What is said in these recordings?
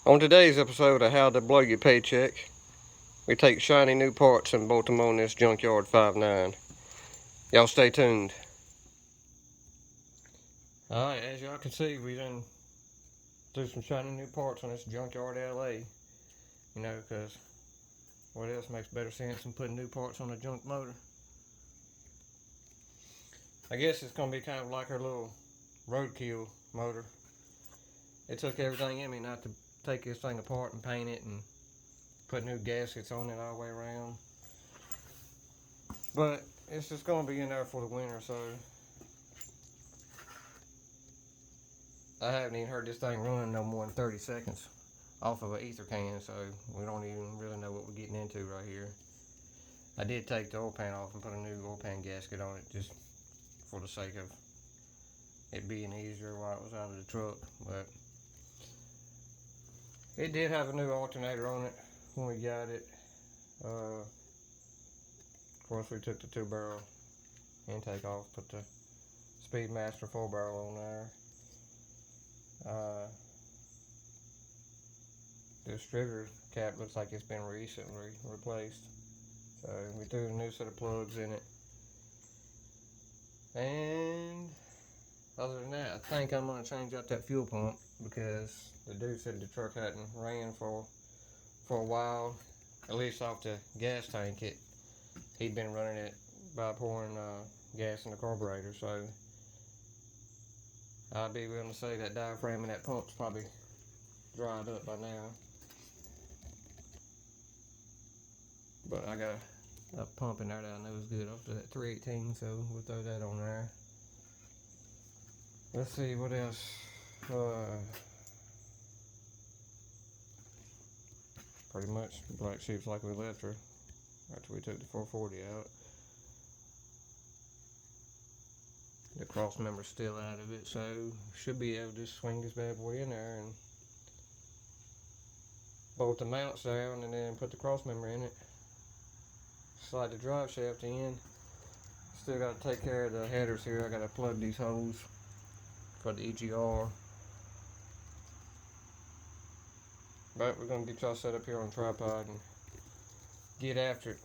On today's episode of How to Blow Your Paycheck, we take shiny new parts and bolt them on this Junkyard 5.9. Y'all stay tuned. Alright, as y'all can see, we done do some shiny new parts on this Junkyard LA. You know, because what else makes better sense than putting new parts on a junk motor? I guess it's going to be kind of like our little roadkill motor. It took everything in me not to take this thing apart and paint it and put new gaskets on it all the way around. But it's just going to be in there for the winter, so I haven't even heard this thing run no more than 30 seconds off of an ether can, so we don't even really know what we're getting into right here. I did take the oil pan off and put a new oil pan gasket on it just for the sake of it being easier while it was out of the truck, but it did have a new alternator on it when we got it. Of course, we took the 2-barrel intake off, put the Speedmaster 4-barrel on there. The distributor cap looks like it's been recently replaced, so we threw a new set of plugs in it. And other than that, I think I'm going to change out that fuel pump because the dude said the truck hadn't ran for a while, at least off the gas tank. He'd been running it by pouring gas in the carburetor, so I'd be willing to say that diaphragm in that pump's probably dried up by now. But I got a pump in there that I know is good after that 318, so we'll throw that on there. Let's see what else. Pretty much Blacksheep's like we left her after we took the 440 out. The cross member's still out of it, so should be able to just swing this bad boy in there and bolt the mounts down and then put the cross member in it. Slide the drive shaft in. Still got to take care of the headers here. I got to plug these holes for the EGR. But we're going to get y'all set up here on a tripod and get after it.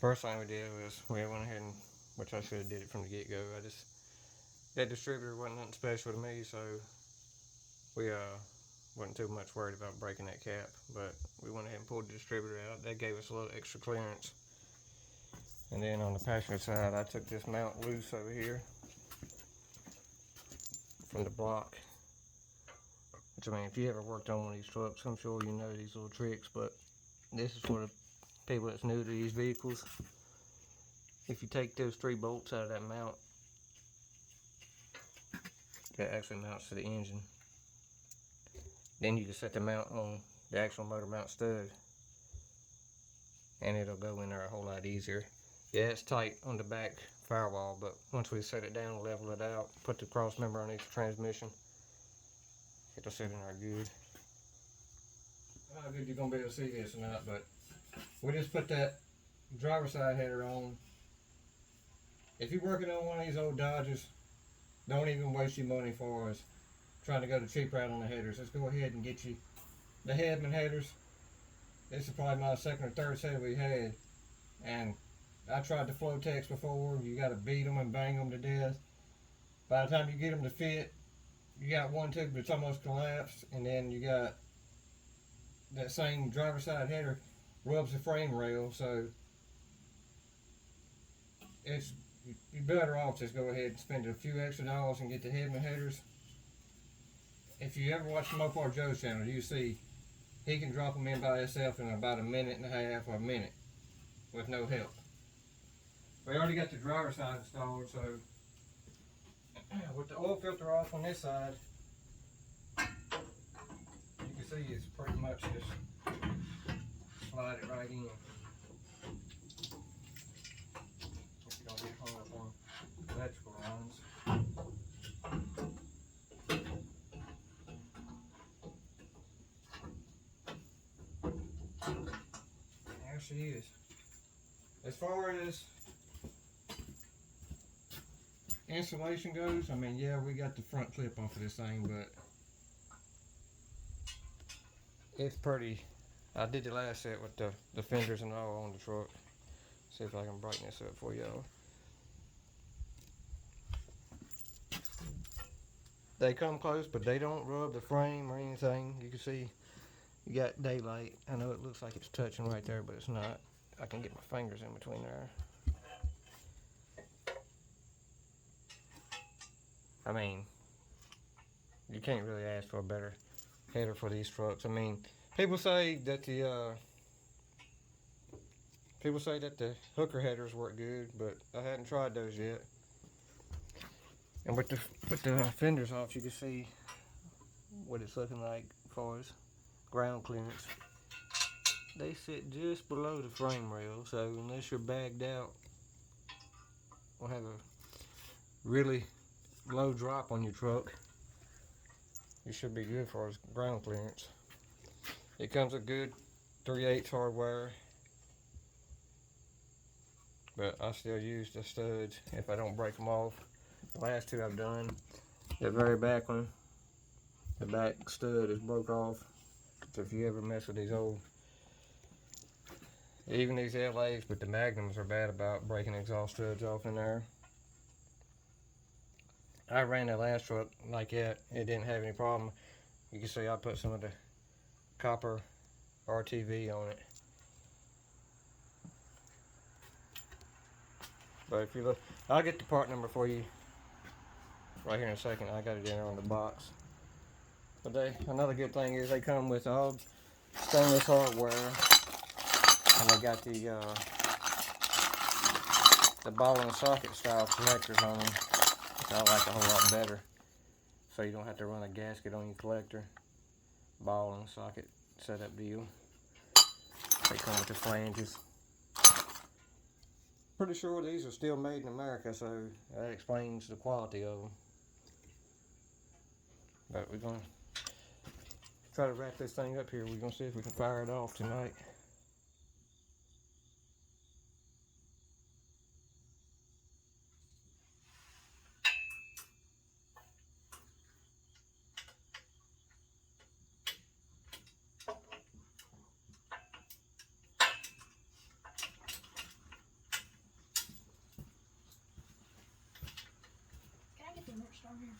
First thing we did was we went ahead and, which I should have did it from the get-go. That distributor wasn't nothing special to me, so we wasn't too much worried about breaking that cap. But we went ahead and pulled the distributor out. That gave us a little extra clearance. And then on the passenger side, I took this mount loose over here from the block. Which, I mean, if you ever worked on one of these trucks, I'm sure you know these little tricks, but this is for the people that's new to these vehicles. If you take those 3 bolts out of that mount, that actually mounts to the engine, then you can set the mount on the actual motor mount stud and it'll go in there a whole lot easier. Yeah, it's tight on the back firewall, but once we set it down, level it out, put the cross member on each transmission, it'll sit in there good. I don't know how good you're going to be able to see this or not, but we just put that driver's side header on. If you're working on one of these old Dodges, don't even waste your money for us trying to go the cheap route on the headers. Let's go ahead and get you the Headman headers. This is probably my second or third set we had, and I tried the Flotex before. You got to beat them and bang them to death. By the time you get them to fit, you got one tube that's almost collapsed, and then you got that same driver's side header rubs the frame rail, so you're better off just go ahead and spend a few extra dollars and get the Headman headers. If you ever watch the Mopar Joe's channel, you see he can drop them in by himself in about a minute and a half or a minute with no help. We already got the driver's side installed, so with the oil filter off on this side, you can see it's pretty much just slide it right in. If you don't get hung up on electrical lines. There she is. As far as insulation goes, I mean, yeah, we got the front clip on for this thing, but it's pretty. I did the last set with the fenders and all on the truck. See if I can brighten this up for y'all. They come close, but they don't rub the frame or anything. You can see you got daylight. I know it looks like it's touching right there, but it's not. I can get my fingers in between there. I mean, you can't really ask for a better header for these trucks. I mean, people say that the hooker headers work good, but I hadn't tried those yet. And with the fenders off, you can see what it's looking like as far as ground clearance. They sit just below the frame rail, so unless you're bagged out or have a really low drop on your truck, you should be good for ground clearance. It comes with good 3/8 hardwire, but I still use the studs if I don't break them off. The last two I've done, the very back one, the back stud is broke off. So if you ever mess with these old, even these LAs, but the Magnums are bad about breaking exhaust studs off in there. I ran the last truck like that, it didn't have any problem. You can see I put some of the copper RTV on it. But if you look, I'll get the part number for you right here in a second. I got it in there on the box. But another good thing is they come with all stainless hardware, and they got the ball and socket style connectors on them, which I like a whole lot better. So you don't have to run a gasket on your collector. Ball and socket setup deal. They come with the flanges. Pretty sure these are still made in America, so that explains the quality of them. But we're gonna try to wrap this thing up here. We're gonna see if we can fire it off tonight. Can I get the North Star here?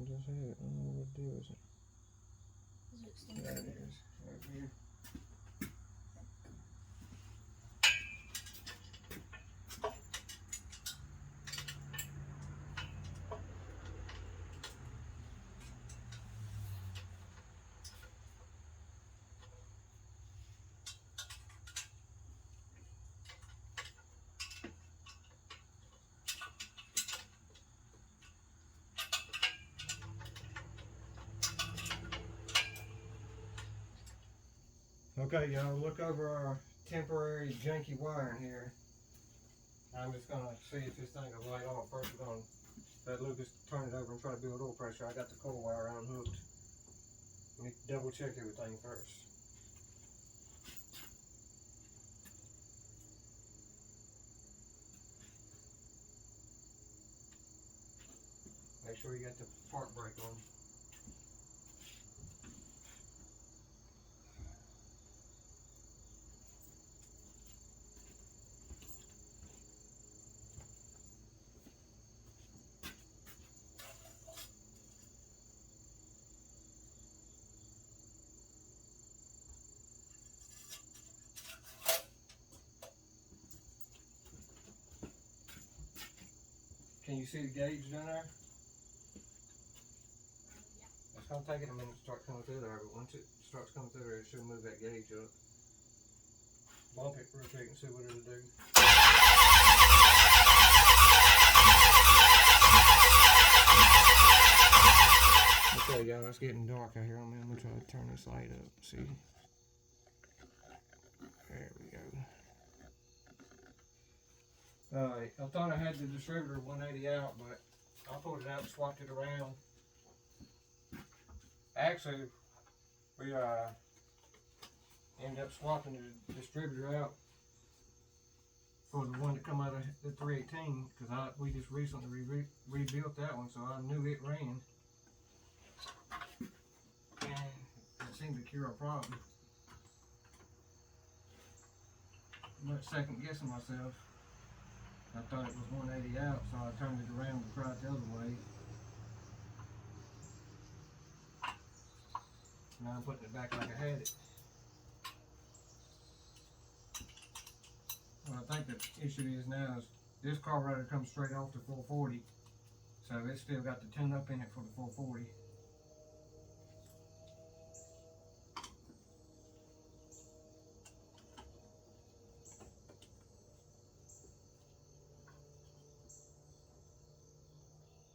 Just had it. I don't know what deal is it. Is it still There it is. Right here. Okay, y'all, look over our temporary junky wiring here. I'm just gonna see if this thing will light on. First, we're gonna let Lucas turn it over and try to build oil pressure. I got the coil wire unhooked. Let me double check everything first. Make sure you got the part brake on. Can you see the gauge down there? Yeah. It's gonna take it a minute to start coming through there, but once it starts coming through there, it should move that gauge up. Bump it real quick and see what it'll do. Okay, y'all, it's getting dark out here. I'm gonna try to turn this light up. See? There we go. Alright, I thought I had the distributor 180 out, but I pulled it out and swapped it around. Actually, we ended up swapping the distributor out for the one that come out of the 318 because we just recently rebuilt that one, so I knew it ran. And it seemed to cure a problem. I'm not second guessing myself. I thought it was 180 out, so I turned it around and tried the other way. Now I'm putting it back like I had it. What I think the issue is now is this carburetor comes straight off the 440, so it's still got the tune up in it for the 440.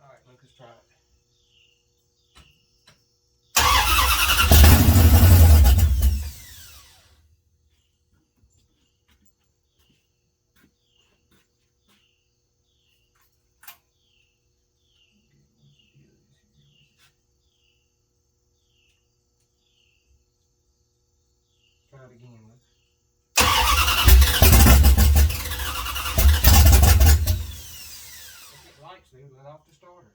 Alright, let's try it. Try it again, look. If it lights, then let off the starter.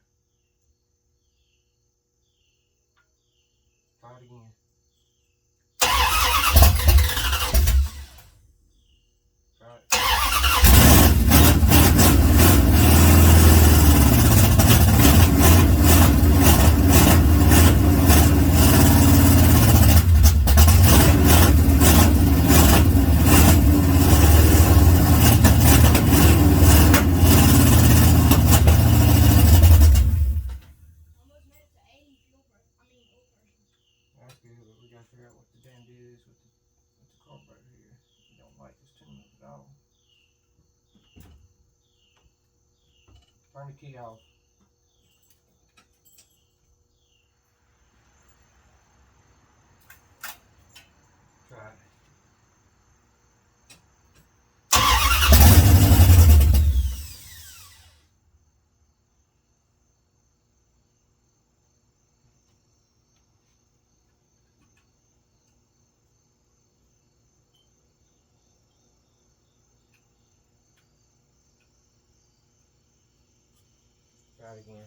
Try it again. Try it. Almost made it to 80 fuel pressure. I mean, oil pressure. That's good, but we gotta figure out what the damn deal is with the carburetor here. We don't like this tune up at all. Turn the key off. Try it. Try it again.